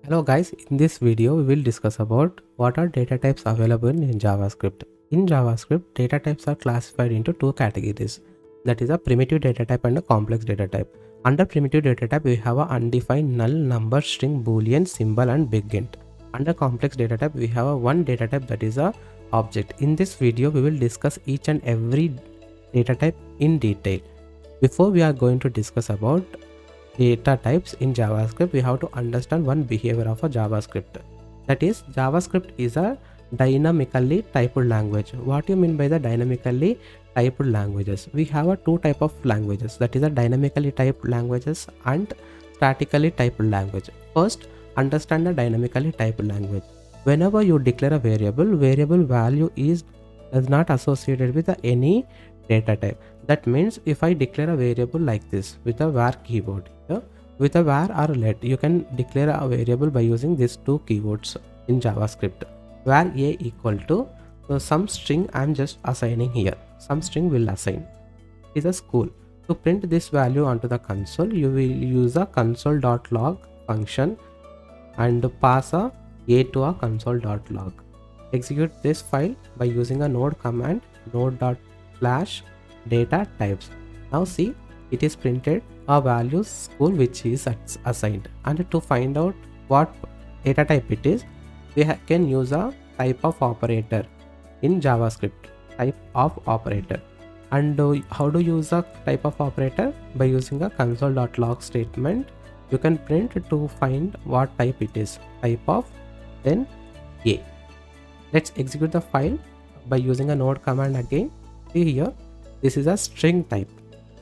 Hello guys, in this video we will discuss about what are data types available in JavaScript. In JavaScript, data types are classified into two categories, that is a primitive data type and a complex data type. Under primitive data type, we have a undefined null, number, string, boolean, symbol and Bigint. Under complex data type, we have a one data type, that is a object. In this video, we will discuss each and every data type in detail. Before we are going to discuss about data types in JavaScript, we have to understand one behavior of a JavaScript. That is, JavaScript is a dynamically typed language. What do you mean by the dynamically typed languages? We have a two type of languages, that is a dynamically typed languages and statically typed language. First, understand the dynamically typed language. Whenever you declare a variable value is not associated with any data type. That means if I declare a variable like this with a var keyword here, with a var or let, you can declare a variable by using these two keywords in JavaScript. Var a equal to some string I am just assigning here. Some string will assign. It is a school. To print this value onto the console, you will use a console.log function and pass a to a console.log. Execute this file by using a node command, node.flash data types. Now see, it is printed a value school which is assigned, and to find out what data type it is, we can use a type of operator in JavaScript, type of operator. And how to use a type of operator? By using a console.log statement, you can print to find what type it is, type of, then a. Let's execute the file by using a node command again. See here, this is a string type.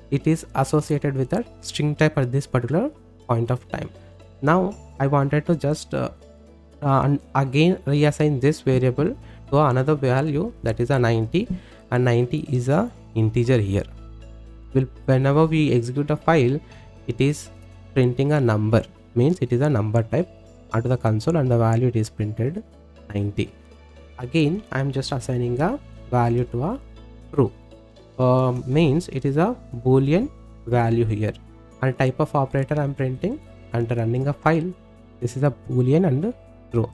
It is associated with a string type at this particular point of time. Now I wanted to just again reassign this variable to another value, that is a 90, and 90 is a integer here. Whenever we execute a file, it is printing a number, means it is a number type onto the console, and the value it is printed 90. Again I am just assigning a value to a true, means it is a boolean value here, and type of operator I am printing and running a file. This is a boolean and true.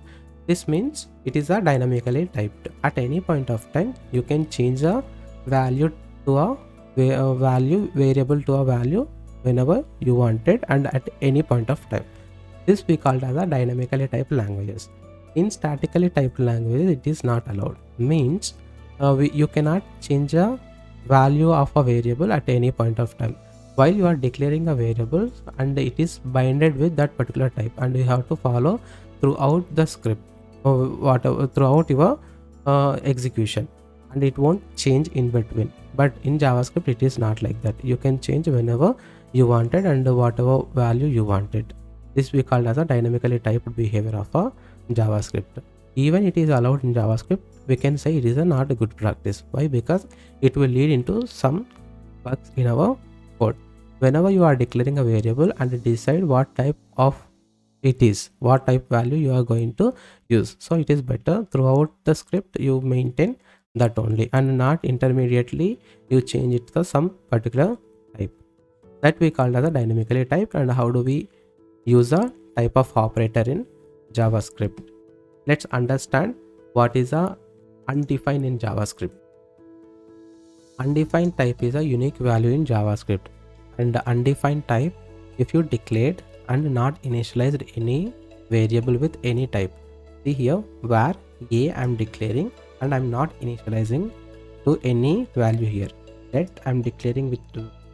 This means it is a dynamically typed. At any point of time, you can change a value to a variable to a value whenever you wanted and at any point of time. This we called as a dynamically typed languages. In statically typed languages, it is not allowed. Means you cannot change a value of a variable at any point of time while you are declaring a variable, and it is binded with that particular type, and you have to follow throughout the script or whatever throughout your execution, and it won't change in between. But in JavaScript, it is not like that. You can change whenever you wanted and whatever value you wanted. This we call as a dynamically typed behavior of a JavaScript. Even it is allowed in JavaScript, we can say it is not a good practice. Why? Because it will lead into some bugs in our code. Whenever you are declaring a variable and decide what type of it is, what type value you are going to use, so it is better throughout the script you maintain that only, and not intermediately you change it to some particular type. That we call as a dynamically typed. And how do we use a type of operator in JavaScript? Let's understand what is a undefined in JavaScript. Undefined type is a unique value in JavaScript, and the undefined type, if you declared and not initialized any variable with any type. See here, var a I am declaring and I am not initializing to any value here. Let I am declaring with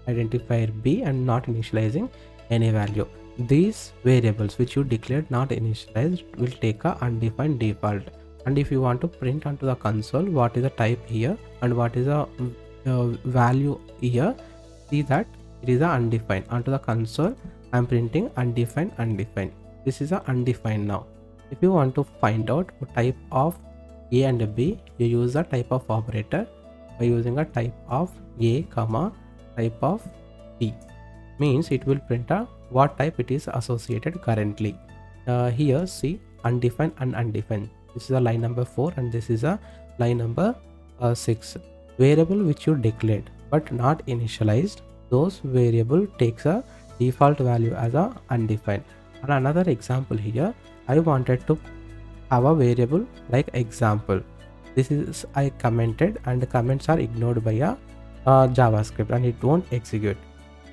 identifier b and not initializing any value. These variables which you declared not initialized will take a undefined default. And if you want to print onto the console what is the type here and what is a value here, see that it is a undefined. Onto the console I am printing undefined. This is a undefined. Now if you want to find out what type of a and b, you use a type of operator by using a type of a comma type of b, means it will print a what type it is associated currently. Here see, undefined and undefined. This is a line number 4 and this is a line number 6. Variable which you declared but not initialized, those variable takes a default value as a undefined. And another example here, I wanted to have a variable like example. This is I commented, and the comments are ignored by a JavaScript and it won't execute.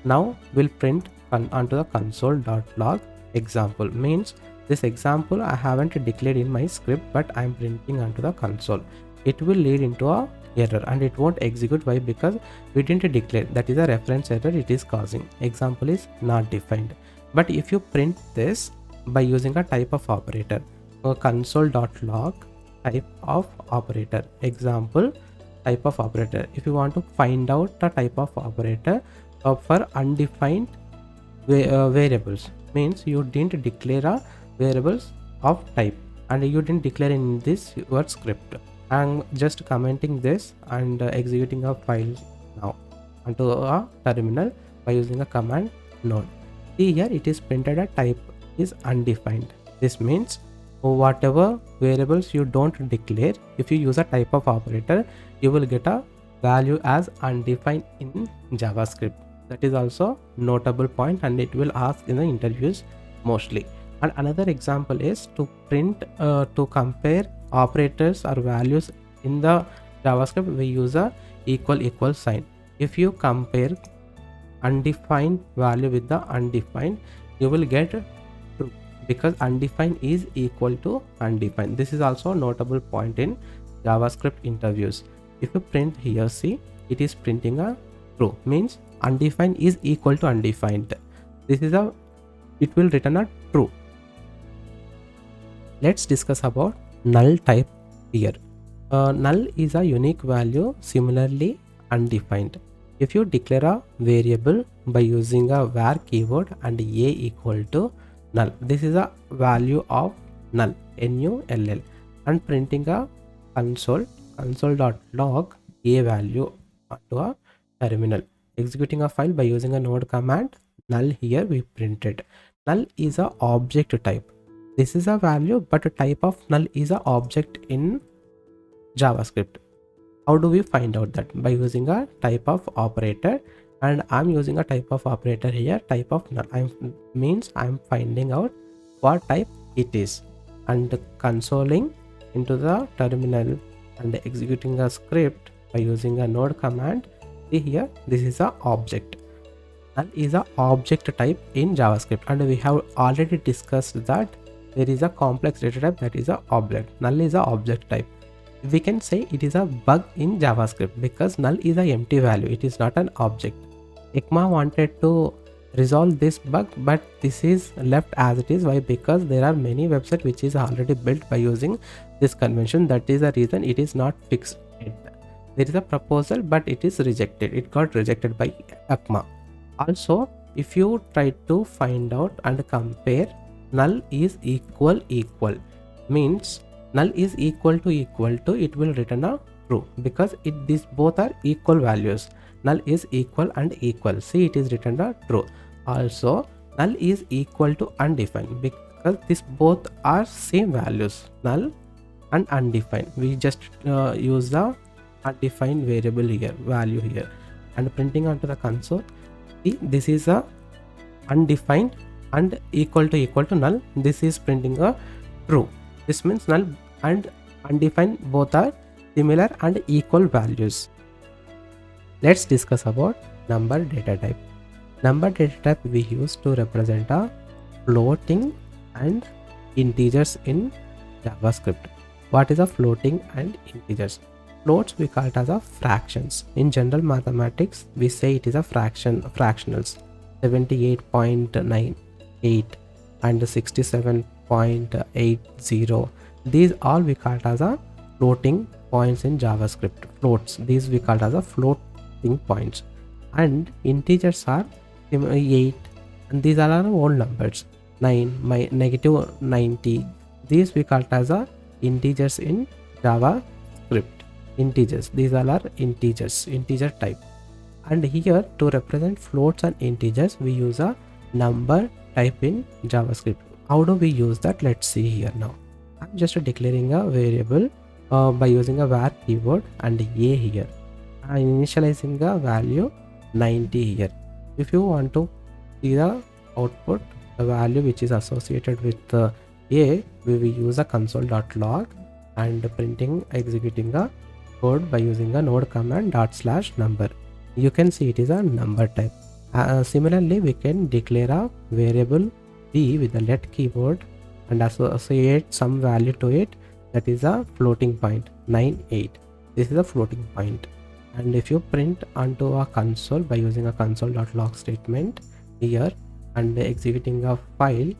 Now we'll print onto the console.log example. Means this example I haven't declared in my script, but I'm printing onto the console. It will lead into a error and it won't execute. Why? Because we didn't declare. That is a reference error it is causing. Example is not defined. But if you print this by using a type of operator, console.log type of operator example type of operator. If you want to find out the type of operator for undefined variables, means you didn't declare a variables of type and you didn't declare in this your script. I'm just commenting this and executing a file now onto a terminal by using a command node. See here, it is printed a type is undefined. This means whatever variables you don't declare, if you use a type of operator, you will get a value as undefined in JavaScript. That is also notable point and it will ask in the interviews mostly. And another example is to print to compare operators or values in the JavaScript. We use a equal sign. If you compare undefined value with the undefined, you will get true because undefined is equal to undefined. This is also a notable point in JavaScript interviews. If you print here, see, it is printing a true, means undefined is equal to undefined. This is it will return a true. Let's discuss about null type here. Null is a unique value, similarly undefined. If you declare a variable by using a var keyword and a equal to null, this is a value of null, null, and printing a console.log a value to a terminal. Executing a file by using a node command null. Here we printed null is a object type. This is a value, but a type of null is a object in JavaScript. How do we find out that? By using a type of operator, and I'm using a type of operator here, type of null. I'm finding out what type it is and consoling into the terminal and executing a script by using a node command. See here, this is a object. Null is a object type in JavaScript, and we have already discussed that there is a complex data type that is a object. Null is a object type. We can say it is a bug in JavaScript because null is a empty value. It is not an object. ECMA wanted to resolve this bug, but this is left as it is. Why? Because there are many websites which is already built by using this convention. That is the reason it is not fixed. There is a proposal, but it is rejected. It got rejected by ECMA. Also, if you try to find out and compare null is equal, means null is equal to, it will return a true because these both are equal values. Null is equal and equal. See, it is returned a true. Also, null is equal to undefined because these both are same values, null and undefined. We just use the undefined variable here, value here, and printing onto the console. See, this is a undefined and equal to null. This is printing a true. This means null and undefined both are similar and equal values. Let's discuss about number data type. Number data type we use to represent a floating and integers in JavaScript. What is a floating and integers? Floats we call it as a fractions. In general mathematics, we say it is a fractionals. 78.98 and 67.80. These all we call it as a floating points in JavaScript. Floats. These we call it as a floating points. And integers are 8, and these are our whole numbers. 9, negative 90. These we call it as a integers in JavaScript. Integers. These are our integers, integer type. And here to represent floats and integers, we use a number type in JavaScript. How do we use that? Let's see here now. I'm just declaring a variable by using a var keyword and a here. I'm initializing a value 90 here. If you want to see the output, the value which is associated with a, we will use a console.log and printing executing a code by using a node command /number. You can see it is a number type. Similarly, we can declare a variable b with the let keyword and associate some value to it, that is a floating point 98. This is a floating point. And if you print onto a console by using a console.log statement here and executing a file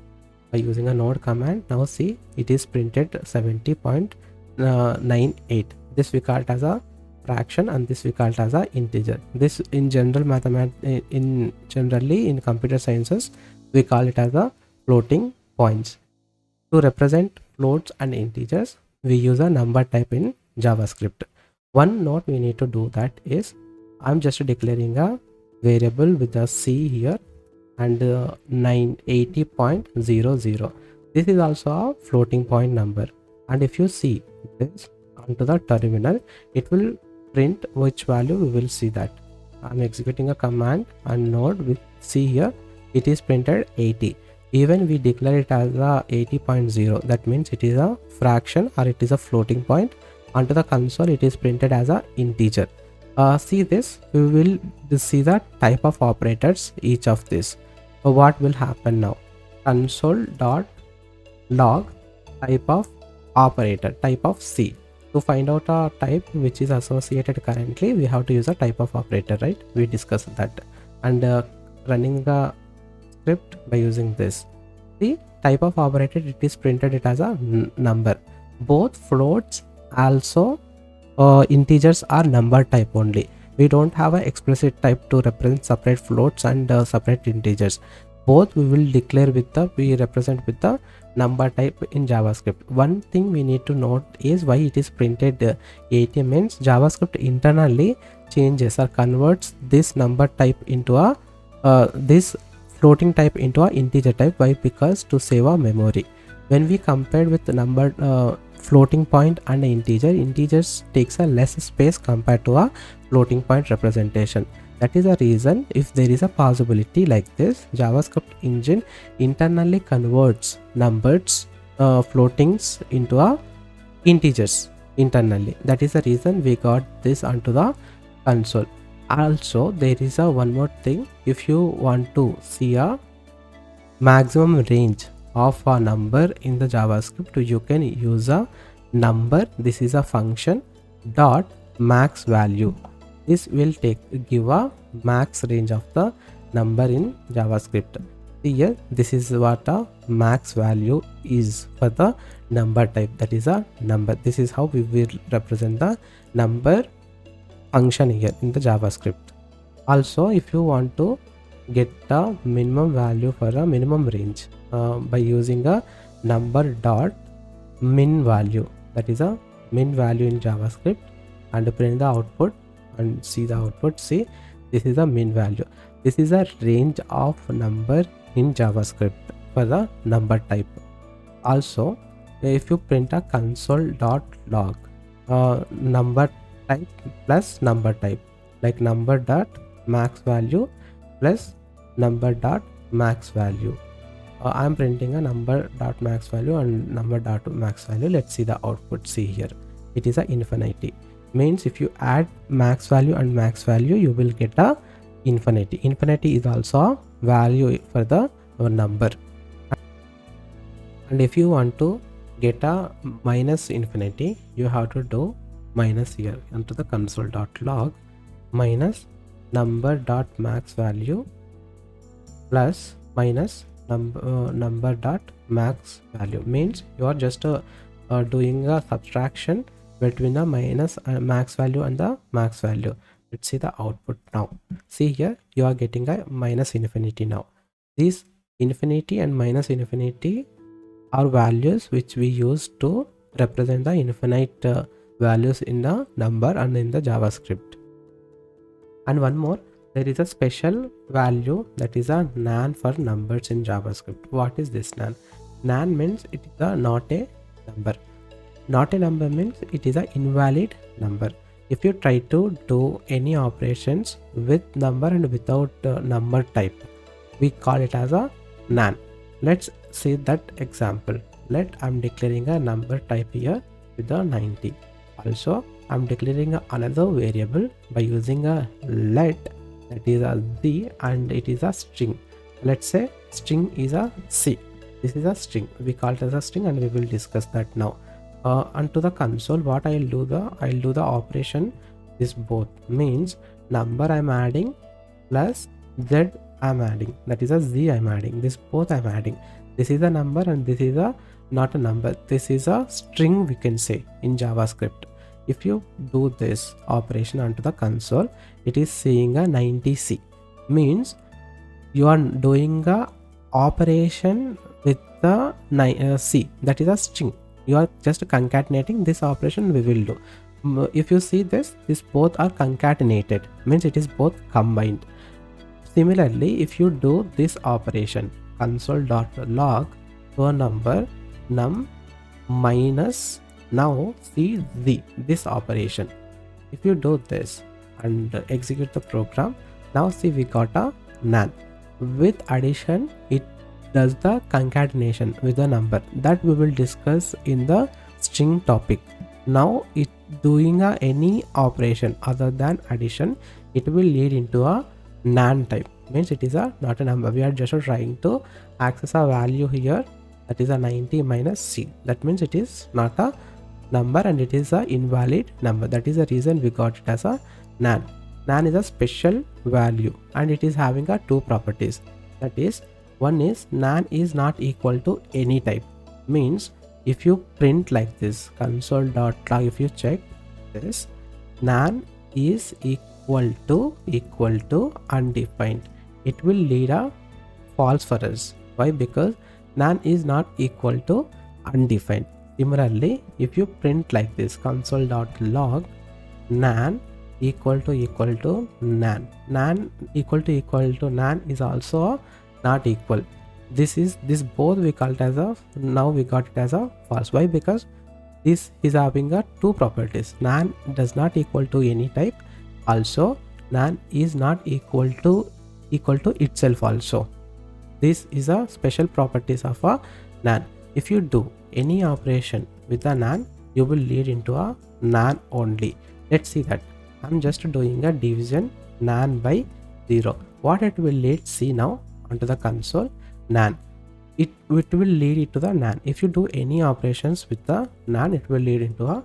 by using a node command, now see it is printed 70.98. this we call it as a fraction and this we call it as a integer. This in general generally in computer sciences we call it as a floating points. To represent floats and integers, we use a number type in JavaScript. One note we need to do that is, I'm just declaring a variable with a c here and 980.00. This is also a floating point number, and if you see this onto the terminal, it will print which value. We will see that I'm executing a command and node with c here, it is printed 80. Even we declare it as a 80.0, that means it is a fraction or it is a floating point. Onto the console it is printed as a integer. See this, we will see the type of operators each of this. What will happen now? Console.log type of operator, type of c. To find out a type which is associated currently, we have to use a type of operator, right? We discussed that. And running the script by using this, the type of operator, it is printed it as a number. Both floats also integers are number type only. We don't have an explicit type to represent separate floats and separate integers. Both we will declare with the, we represent with the number type in JavaScript. One thing we need to note is why it is printed 80 means JavaScript internally changes or converts this number type into a this floating type into a integer type. Why? Because to save our memory. When we compared with the number floating point and integer, integers takes a less space compared to a floating point representation. That is the reason, if there is a possibility like this, JavaScript engine internally converts numbers floatings into a integers internally. That is the reason we got this onto the console. Also there is a one more thing. If you want to see a maximum range of a number in the JavaScript, you can use a number. This is a function dot max value. This will give a max range of the number in JavaScript. Here this is what a max value is for the number type, that is a number. This is how we will represent the number function here in the JavaScript. Also, if you want to get the minimum value for a minimum range by using a number dot min value, that is a min value in JavaScript, and print the output and see the output. See, this is a min value. This is a range of number in JavaScript for the number type. Also, if you print a console.log number type plus number type, like number dot max value plus number dot max value, I am printing a number dot max value and number dot max value. Let's see the output. See here, it is a infinity. Means if you add max value and max value, you will get a infinity. Infinity is also a value for the number. And if you want to get a minus infinity, you have to do minus here into the console.log minus number dot max value plus minus number dot max value. Means you are just doing a subtraction between the minus max value and the max value. Let's see the output now. See here, you are getting a minus infinity now. These infinity and minus infinity are values which we use to represent the infinite values in the number and in the JavaScript. And one more, there is a special value, that is a nan for numbers in JavaScript. What is this nan? Nan means it is not a number. Not a number means it is an invalid number. If you try to do any operations with number and without number type, we call it as a nan. let's see that example. I'm declaring a number type here with the 90. Also I'm declaring another variable by using a let, that is a z, and it is a string. Let's say string is a c. This is a string, we call it as a string, and we will discuss that now. Onto the console, what I'll do the operation is both, means number I'm adding plus z I'm adding, that is a z I'm adding, this both I'm adding. This is a number and this is a not a number, this is a string, we can say in JavaScript. If you do this operation onto the console, it is saying a 90c, means you are doing a operation with the c, that is a string. You are just concatenating this operation we will do. If you see this both are concatenated, means it is both combined. Similarly, if you do this operation console.log to a number num minus now c z, this operation, if you do this and execute the program, now see we got a nan. With addition, it does the concatenation with the number that we will discuss in the string topic. Now it doing any operation other than addition, it will lead into a nan type, means it is a not a number. We are just trying to access a value here, that is a 90 minus c, that means it is not a number and it is a invalid number. That is the reason we got it as a nan. Nan is a special value and it is having a two properties, that is, one is nan is not equal to any type, means if you print like this console.log, if you check this, nan is equal to undefined, it will lead a false for us. Why? Because nan is not equal to undefined. Similarly, if you print like this console.log nan equal to nan equal to nan is also not equal. This both we call it as a, now we got it as a false. Why? Because this is having a two properties. Nan does not equal to any type, also nan is not equal to itself also. This is a special properties of a nan. If you do any operation with a nan, you will lead into a nan only. Let's see that. I'm just doing a division nan by 0. What it will lead, see now onto the console, nan. It will lead it to the nan. If you do any operations with the nan, it will lead into a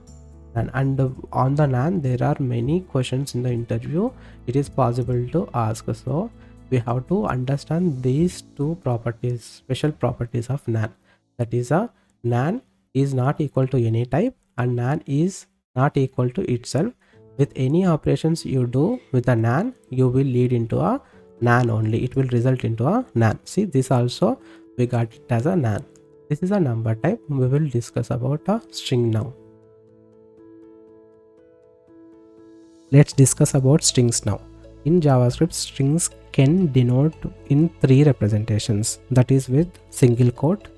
nan. And on the nan, there are many questions in the interview. It is possible to ask. So we have to understand these two properties, special properties of nan. That is a nan is not equal to any type and nan is not equal to itself. With any operations you do with a nan, you will lead into a nan only. It will result into a nan. See, this also we got it as a nan. This is a number type. We will discuss about a string now. Let's discuss about strings now. In JavaScript, strings can denote in three representations, that is with single quote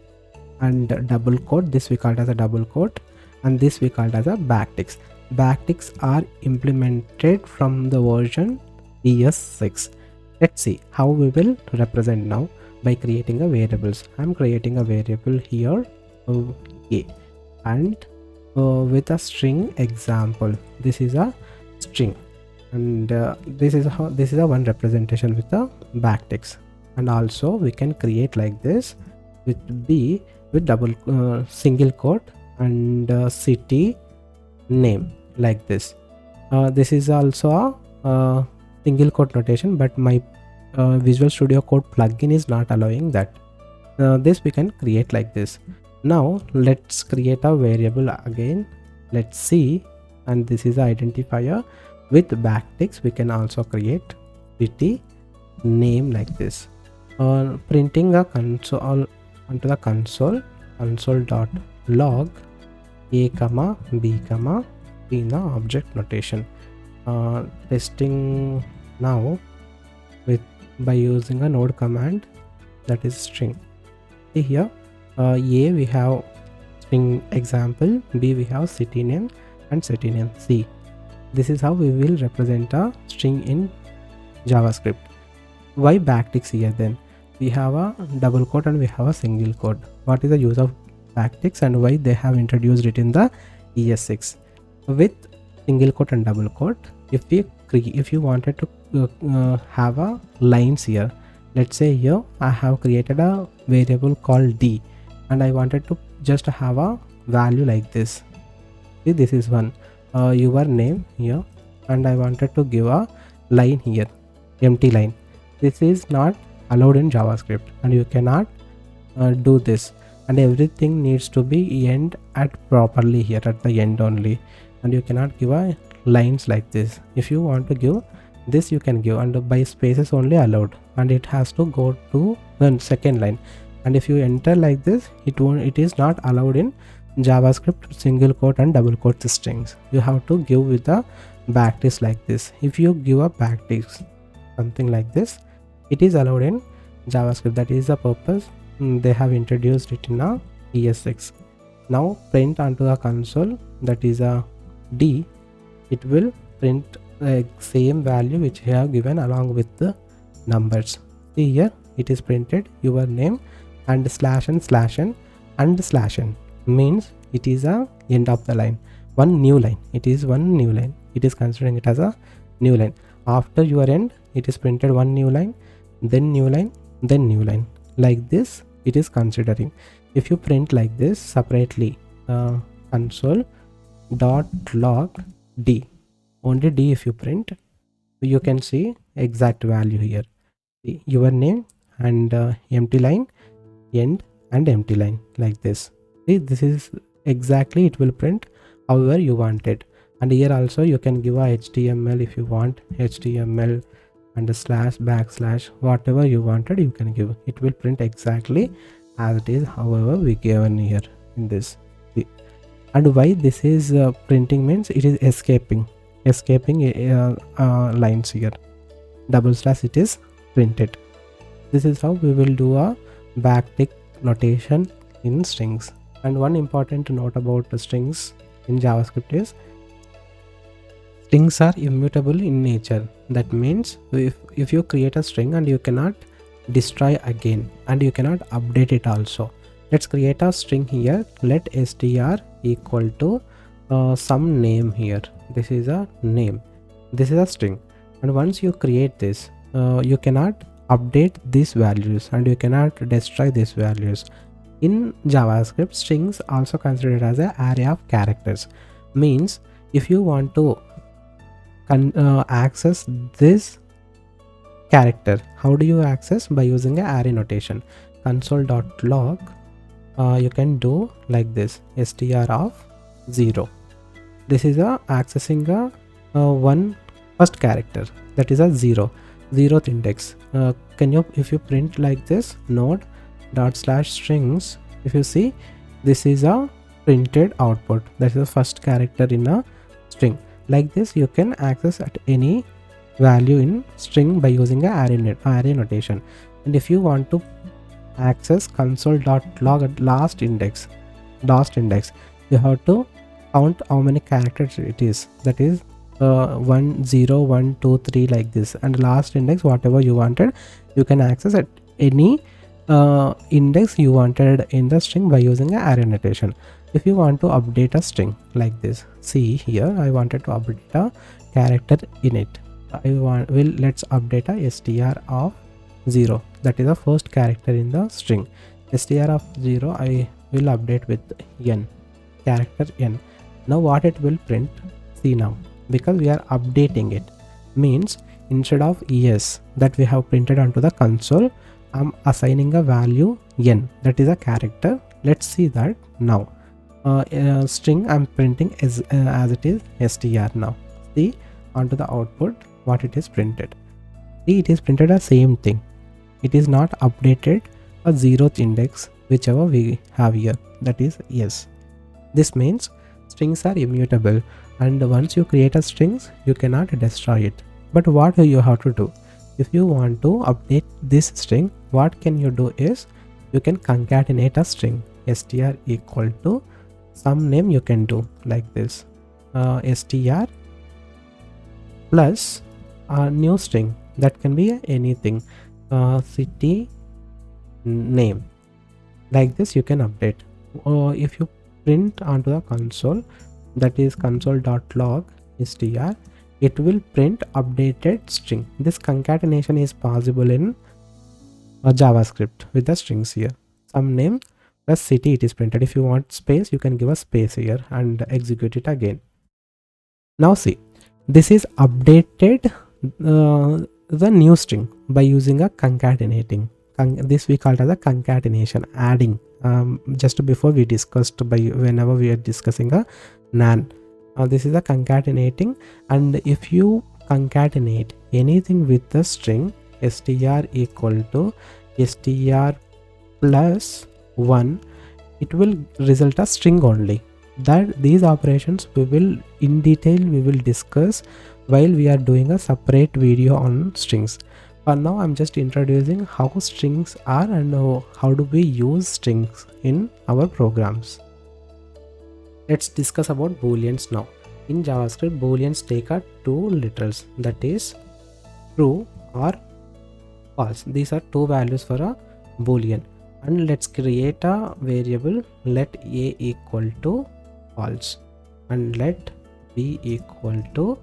and double quote. This we call it as a double quote, and this we call it as a backticks. Backticks are implemented from the version ES6. Let's see how we will represent now by creating a variables. I'm creating a variable here a, and with a string example. This is a string, and this is a one representation with the backticks. And also we can create like this with b with double single quote and city name like this. This is also a single quote notation, but my Visual Studio Code plugin is not allowing that. This we can create like this. Now let's create a variable again. Let's see, and this is the identifier. With backticks we can also create city name like this. Printing a console onto the console.log a comma b comma in the object notation. Testing now by using a node command, that is string. See here, a we have string example, b we have city name, and city name c. This is how we will represent a string in JavaScript. Why backticks here then? we have a double quote and we have a single quote. What is the use of backticks and why they have introduced it in the ES6? With single quote and double quote, if you wanted to have a lines here, let's say here I have created a variable called d and I wanted to just have a value like this. See, this is one your name here, and I wanted to give a line here, empty line. This is not allowed in JavaScript, and you cannot do this, and everything needs to be end at properly here at the end only, and you cannot give a lines like this. If you want to give this, you can give, and by spaces only allowed, and it has to go to the second line. And if you enter like this, it is not allowed in JavaScript single quote and double quote strings. You have to give with the backticks like this. If you give a backticks something like this, it is allowed in JavaScript. That is the purpose they have introduced it in a ES6. Now print onto the console, that is a D, it will print the same value which I have given along with the numbers. See here, it is printed your name and slash n slash n and slash n, means it is a end of the line, one new line. It is one new line. It is considering it as a new line. After your end, it is printed one new line, then new line, then new line. Like this, it is considering. If you print like this separately, console dot log d, only d if you print, you can see exact value here. See, your name and empty line, end and empty line, like this. See, this is exactly, it will print however you want it. And here also you can give a HTML if you want, HTML and slash backslash, whatever you wanted you can give. It will print exactly as it is, however we given here in this. See. And why this is printing means it is escaping lines here. Double slash, it is printed. This is how we will do a backtick notation in strings. And one important note about the strings in JavaScript is strings are immutable in nature. That means if you create a string and you cannot destroy again and you cannot update it also. Let's create a string here. Let str equal to some name here. This is a name. This is a string. And once you create this, you cannot update these values and you cannot destroy these values. In JavaScript, strings also considered as an array of characters. Means if you want to access this character, how do you access? By using an array notation. Console.log, you can do like this, str of 0. This is a accessing a one first character, that is a 0th index. If you print like this, node dot slash strings, if you see, this is a printed output, that is the first character in a string. Like this you can access at any value in string by using a array notation. And if you want to access console.log at last index, you have to count how many characters it is, that is 1 0 1 2 3 like this, and last index whatever you wanted you can access at any index you wanted in the string by using an array notation. If you want to update a string like this, see here, I wanted to update a character in it. Let's update a str of 0, that is the first character in the string. Str of 0 I will update with n, character n. Now what it will print, see now, because we are updating it, means instead of es that we have printed onto the console, I'm assigning a value n, that is a character. Let's see that now. String I'm printing as it is str. Now see onto the output what it is printed. See, it is printed the same thing. It is not updated a 0th index whichever we have here, that is yes. This means strings are immutable, and once you create a strings you cannot destroy it. But what you have to do, if you want to update this string, what can you do is you can concatenate a string, str equal to some name, you can do like this, str plus a new string, that can be anything, city name. Like this you can update. If you print onto the console, that is console.log str, it will print updated string. This concatenation is possible in JavaScript with the strings here. Some name plus city it is printed. If you want space, you can give a space here and execute it again. Now see, this is updated the new string by using a concatenating. This we call it as a concatenation, adding. Just before we discussed whenever we are discussing a nan. This is a concatenating, and if you concatenate anything with the string str equal to str plus 1, it will result a string only. That these operations we will in detail we will discuss while we are doing a separate video on strings. For now I'm just introducing how strings are and how do we use strings in our programs. Let's discuss about booleans now. In JavaScript, booleans take a two literals, that is true or false. These are two values for a boolean, and let's create a variable. Let a equal to false and let b equal to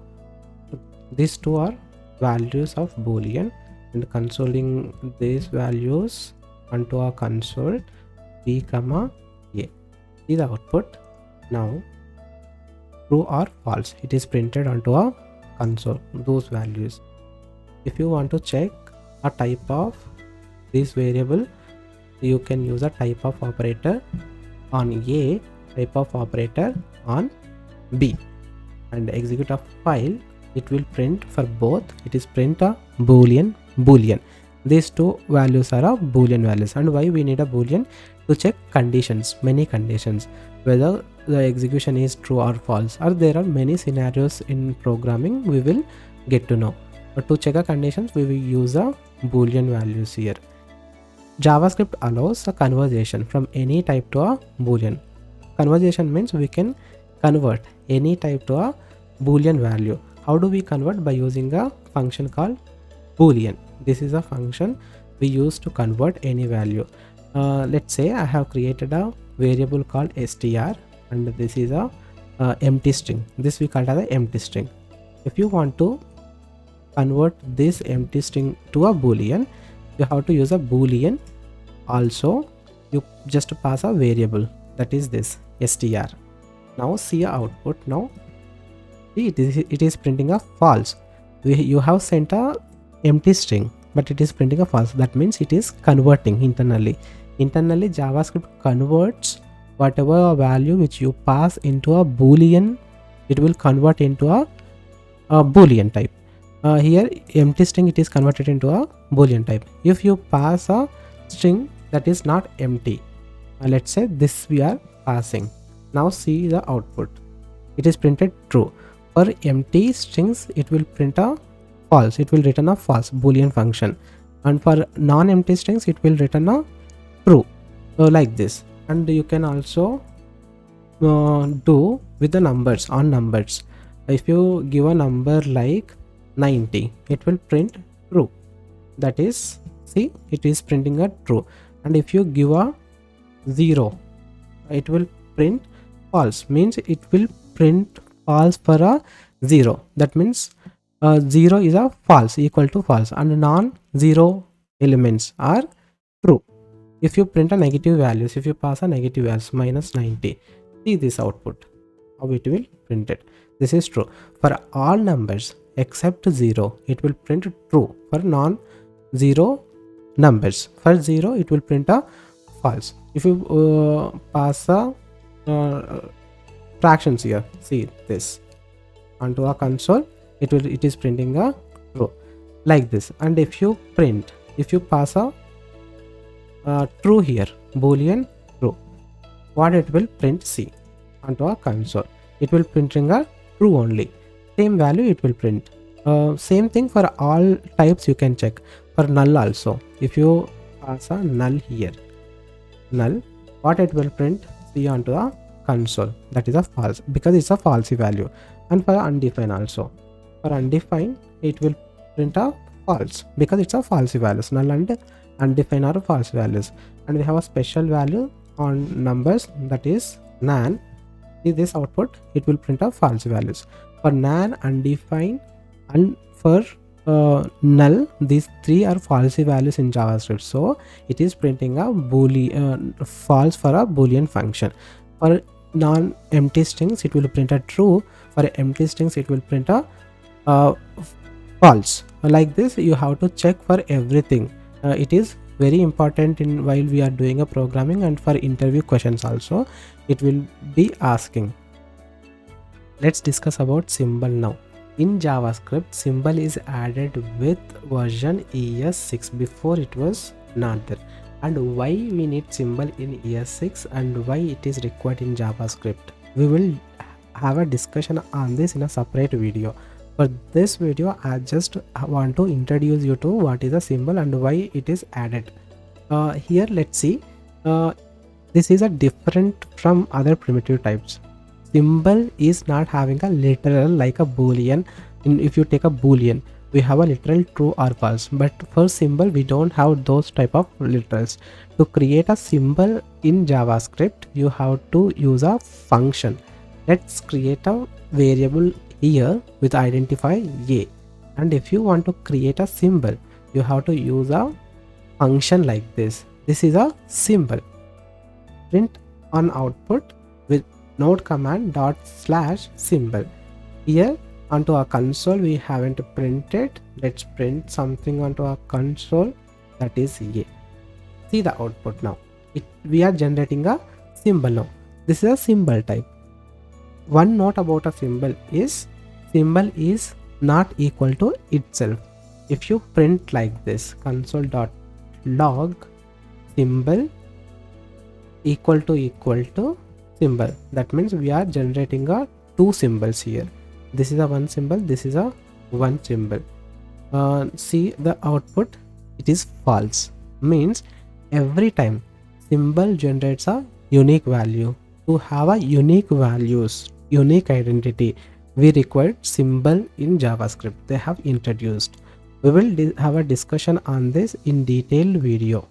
true. These two are values of boolean, and consoling these values onto our console b comma a. See the output. Now true or false, it is printed onto a console, those values. If you want to check a type of this variable, you can use a typeof operator on a, typeof operator on b, and execute a file. It will print for both. It is print a boolean. These two values are a boolean values. And why we need a boolean? To check conditions, many conditions, whether the execution is true or false, or there are many scenarios in programming we will get to know. But to check a conditions, we will use a boolean values here. JavaScript allows a conversion from any type to a boolean. Conversion means we can convert any type to a boolean value. How do we convert? By using a function called boolean. This is a function we use to convert any value. Let's say I have created a variable called str, and this is a empty string. This we call it as an empty string. If you want to convert this empty string to a boolean, you have to use a boolean. Also, you just pass a variable, that is this str. Now see a output. Now see, it is printing a false. You have sent a empty string, but it is printing a false. That means it is converting internally. Internally, JavaScript converts whatever value which you pass into a boolean. It will convert into a boolean type. Here empty string, it is converted into a boolean type. If you pass a string that is not empty, let's say this we are passing. Now see the output. It is printed true. For empty strings, it will print a false. It will return a false boolean function, and for non-empty strings, it will return a true, like this. And you can also do with the numbers on numbers. If you give a number like 90, it will print true. That is, see, it is printing a true. And if you give a 0, it will print false. Means it will print false for a 0. That means 0 is a false, equal to false, and non-zero elements are true. If you print a negative values, if you pass a negative values minus 90, see this output, how it will print it. This is true. For all numbers except 0, it will print true. For non-zero numbers, for 0, it will print a false. If you pass a fractions here, see this onto a console, it is printing a true, like this. And if you pass a true here, boolean true, what it will print? See, onto a console, it will printing a true only. Same value it will print. Same thing for all types. You can check for null also. If you pass a null here, null, what it will print? See, onto a console, that is a false, because it's a falsy value. And for undefined also, for undefined, it will print a false because it's a falsy value. Null and undefined or false values, and we have a special value on numbers, that is nan. See this output, it will print out false values. For nan, undefined, and for null, these three are false values in JavaScript, so it is printing a boolean false for a boolean function. For non-empty strings, it will print a true. For empty strings, it will print a false. Like this, you have to check for everything. It is very important in while we are doing a programming, and for interview questions also it will be asking. Let's discuss about symbol now. In JavaScript, symbol is added with version ES6. Before it was not there. And why we need symbol in ES6 and why it is required in JavaScript, we will have a discussion on this in a separate video. For this video, I just want to introduce you to what is a symbol and why it is added. Here let's see, this is a different from other primitive types. Symbol is not having a literal like a boolean. If you take a boolean, we have a literal true or false, but for symbol we don't have those type of literals. To create a symbol in JavaScript, you have to use a function. Let's create a variable here with identifier a, and if you want to create a symbol, you have to use a function like this. This is a symbol. Print on output with node command dot slash symbol. Here onto our console we haven't printed. Let's print something onto our console, that is a. See the output now. We are generating a symbol now. This is a symbol type. One note about a symbol is not equal to itself. If you print like this, console.log symbol equal to symbol, that means we are generating a two symbols here. This is a one symbol, this is a one symbol. See the output, it is false. Means every time symbol generates a unique value. To have a unique values, unique identity, we required symbol in JavaScript. They have introduced. We will have a discussion on this in detailed video.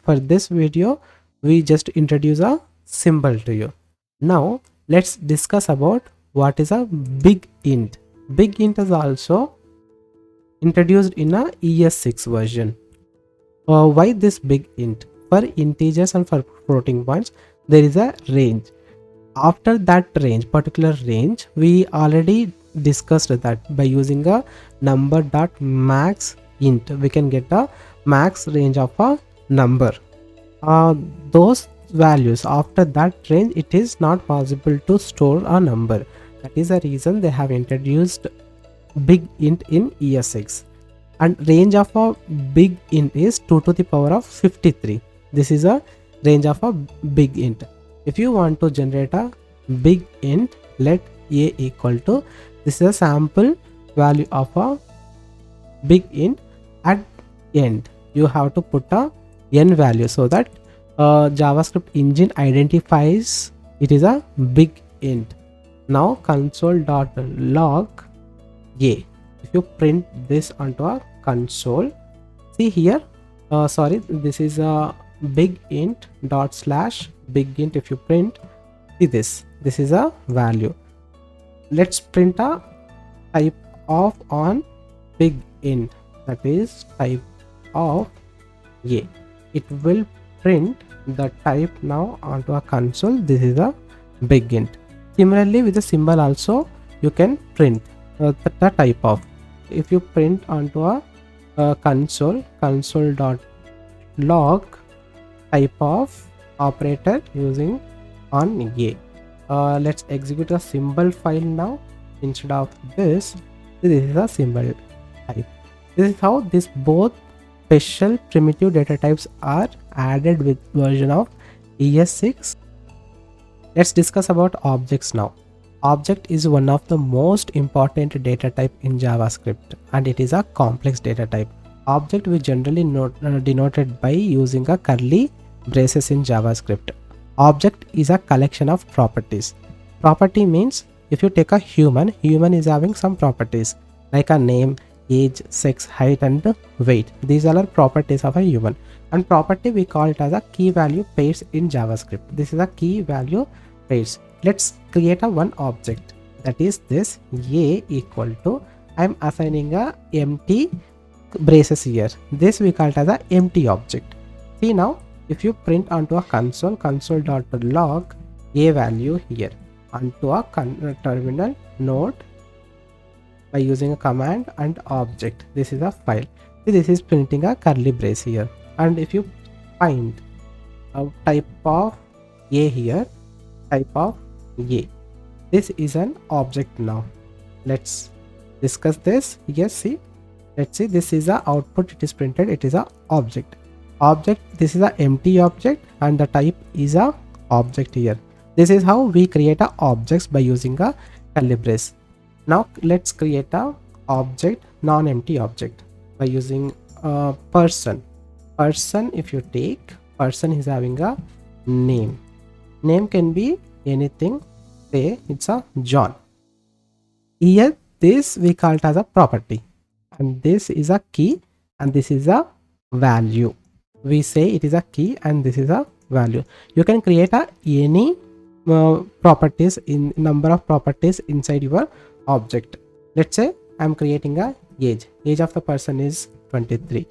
For this video, we just introduce a symbol to you. Now let's discuss about what is a Bigint. Bigint is also introduced in a ES6 version. Why this Bigint? For integers and for floating points, there is a range. After that range, particular range, we already discussed that by using a number.max int, we can get a max range of a number. Those values after that range, it is not possible to store a number. That is the reason they have introduced Bigint in ES6. And range of a Bigint is 2 to the power of 53. This is a range of a Bigint. If you want to generate a Bigint, let a equal to, this is a sample value of a Bigint. At end, you have to put a n value so that JavaScript engine identifies it is a Bigint. Now console.log a. If you print this onto a console, see here, this is a Bigint dot slash Bigint. If you print, see this is a value. Let's print a typeof on Bigint, that is typeof a. It will print the type now onto a console. This is a Bigint. Similarly with the symbol also you can print the typeof. If you print onto a console.log typeof operator using on a. Let's execute a symbol file now. Instead of this is a symbol type. This is how this both special primitive data types are added with version of ES6. Let's discuss about objects now. Object is one of the most important data type in JavaScript, and it is a complex data type. Object we generally denoted by using a curly braces in JavaScript. Object is a collection of properties. Property means if you take a human is having some properties like a name, age, sex, height, and weight. These all are properties of a human. And property we call it as a key value pairs in JavaScript. This is a key value pairs. Let's create a one object, that is this a equal to, I'm assigning a empty braces here. This we call it as a empty object. See now, if you print onto a console.log a value here onto a terminal node by using a command and object, this is a file. See, this is printing a curly brace here. And if you find a type of a here, type of a, this is an object. Now let's discuss this. Yes, see, let's see, this is a output, it is printed, it is a object. This is a empty object and the type is a object here. This is how we create a objects by using a curly brace. Now let's create a object, non-empty object, by using a person. If you take person is having a name can be anything, say it's a John. Here this we call it as a property, and this is a key and this is a value. We say it is a key and this is a value. You can create a any properties, in number of properties inside your object. Let's say I'm creating a age of the person is 23.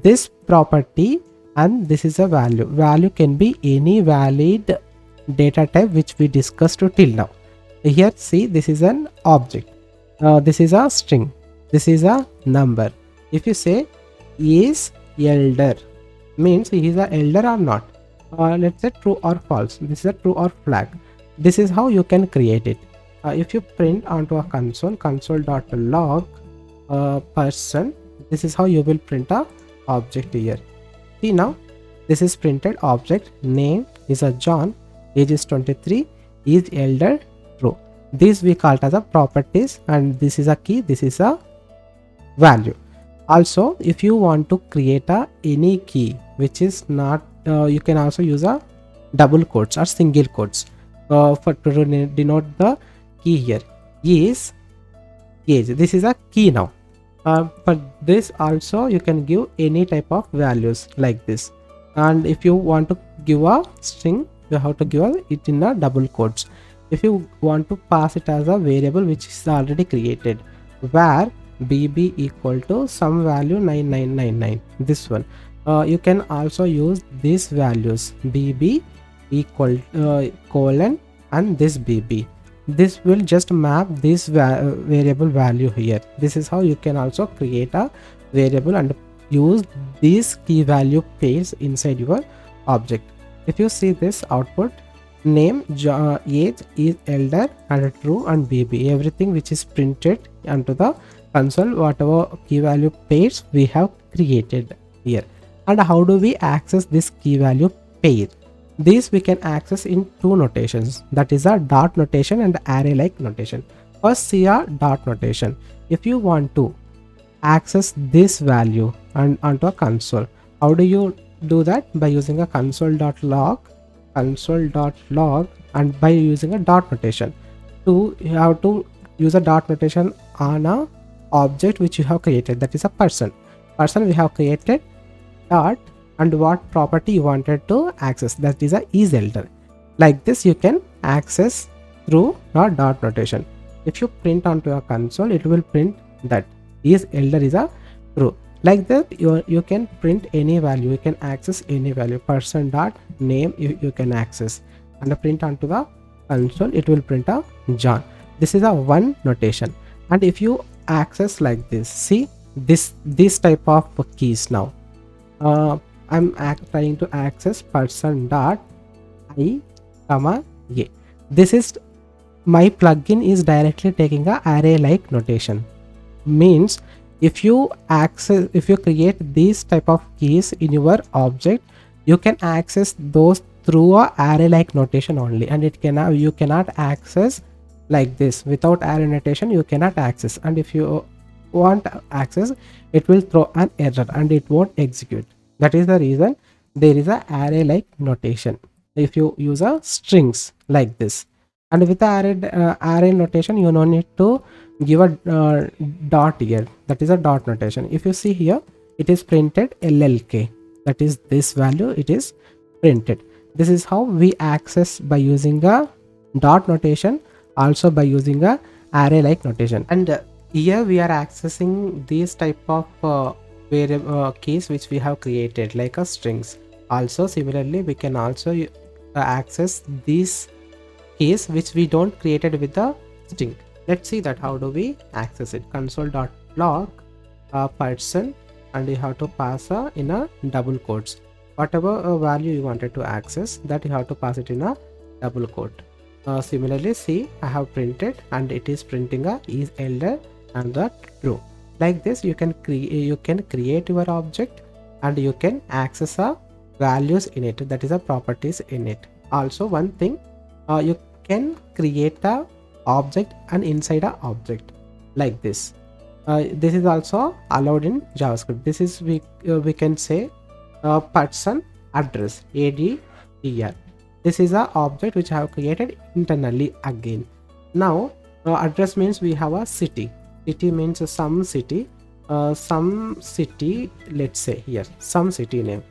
This property and this is a value can be any valid data type which we discussed till now. Here see, this is an object, this is a string, this is a number. If you say is elder, means he is a elder or not, let's say true or false, this is a true or flag. This is how you can create it. If you print onto a console.log person, this is how you will print a object here. See now, this is printed object, name is a John, age is 23, is elder, true. This we call it as a properties, and this is a key, this is a value. Also, if you want to create a any key which is not, you can also use a double quotes or single quotes for to denote the key here. Is age, this is a key now. For this also you can give any type of values like this. And if you want to give a string, you have to give it in a double quotes. If you want to pass it as a variable which is already created, where bb equal to some value 9999, this one, you can also use these values, bb equal colon and this bb. This will just map this variable value here. This is how you can also create a variable and use these key value pairs inside your object. If you see this output, name, age is elder and true and bb, everything which is printed onto the console, whatever key value pairs we have created here. And how do we access this key value pair? This we can access in two notations, that is a dot notation and array like notation. First, see a dot notation. If you want to access this value and onto a console, how do you do that? By using a console.log, and by using a dot notation. You have to use a dot notation on a object which you have created, that is a person we have created, dot, and what property you wanted to access, that is a is elder. Like this you can access through a dot notation. If you print onto a console, it will print that is elder is a true. Like that you can print any value, you can access any value. Person dot name you can access, and print onto the console, it will print a John. This is a one notation. And if you access like this, see this type of keys now. I'm trying to access person dot I comma a. This is my plugin is directly taking a array like notation. Means if you create these type of keys in your object, you can access those through a array like notation only, and you cannot access like this. Without array notation you cannot access, and if you want access, it will throw an error and it won't execute. That is the reason there is a array like notation. If you use a strings like this, and with the array notation, you no need to give a dot here, that is a dot notation. If you see here, it is printed llk, that is this value, it is printed. This is how we access by using a dot notation, also by using a array like notation. And here we are accessing these type of variable keys which we have created like a strings. Also similarly we can also access these keys which we don't created with the string. Let's see that how do we access it. Console.log person, and you have to pass in a double quotes whatever value you wanted to access, that you have to pass it in a double quote. Similarly, see, I have printed and it is printing a is elder and the true. Like this you can create your object and you can access a values in it, that is a properties in it. Also one thing, you can create a object and inside a object like this. This is also allowed in JavaScript. This is we can say person address addr. This is a object which I have created internally again. Now address means we have a city. City means some city, let's say here some city name.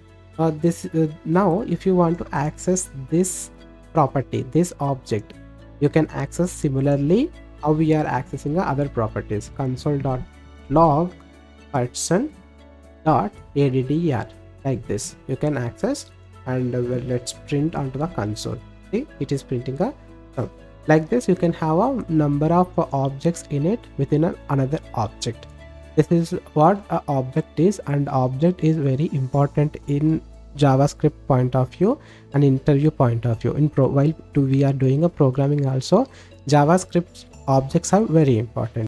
Now if you want to access this property, this object, you can access similarly how we are accessing the other properties. Console.log person.addr, like this you can access, and let's print onto the console. See, it is printing a sum. Like this you can have a number of objects in it within another object. This is what an object is, and object is very important in JavaScript point of view and interview point of view. While we are doing a programming also, JavaScript objects are very important.